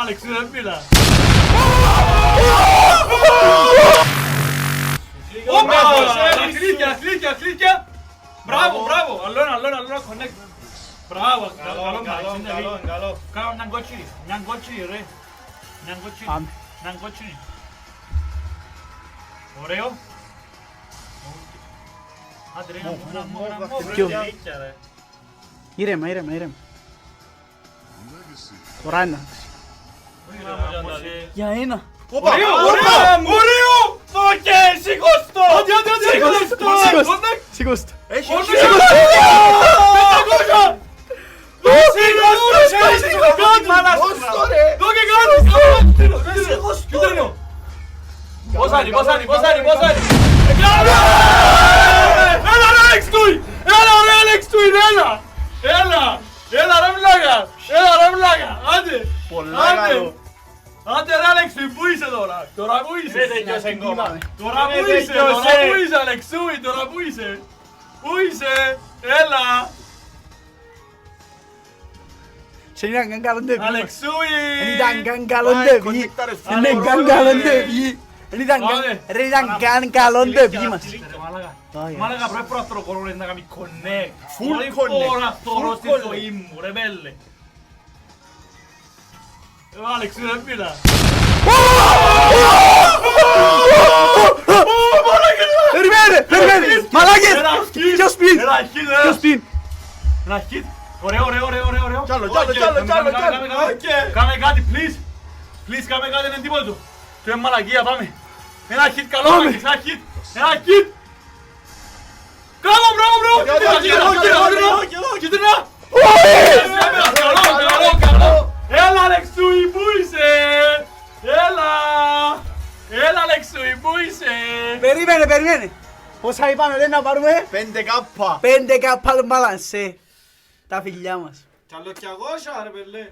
Αλεξίου δεν πήρα. Αθλήτια. Μπράβο. Αλλόν, connect. Μπράβο, καλό. Κάνω έναν κότσινι ρε. Έναν κότσινι. Ωραίο. Άντε ρε, ένα μόβ. Ήρεμα. Ωραία ένα. Για ένα. Ωραίο! Οκ, σήκως το! Σήκως το. Πόσαρι! Έλα ρε Άλεξ του, έλα ρε βλάκα, άντε. Άντε ρε Άλεξ του, πού είσαι τώρα, πού είσαι Αλεξούι, πού είσαι, έλα. Σε είναι καν καλό ντεβί. Αλεξούι! Δεν ήταν καν καλό ντεβί. Δεν ήταν καν καλό ντεβί. Δεν ήταν καν καλό ντεβί μας. Μάλακα πρέπει να τροκορώνεις να κάνει connect. Full Όλη connect. φορά θωρώ Full στη connect. ζωή μου, ρε μπέλε. Άλεξ, δεν πήρα. Περιμένε. Μαλάκες. Ποιος πιν. Ποιος πιν. Ένα hit. Ωραίο. Κι άλλο. Κάμε κάτι, please. Please, κάμε κάτι, είναι τίποτα του. Του είναι μαλακία, πάμε. Ένα hit, καλό, ένα hit. Μπράβο. Κίτρινα. Καλό. Έλα, Αλεξούι, πού είσαι. Έλα, Αλεξούι, πού είσαι. Περιμένε. Πόσα είπαμε λέει να πάρουμε. 5K. 5K πάλι μπαλανσέ. Τα φιλιά μας. Κι άλλο κι αγώσα ρε πελέ.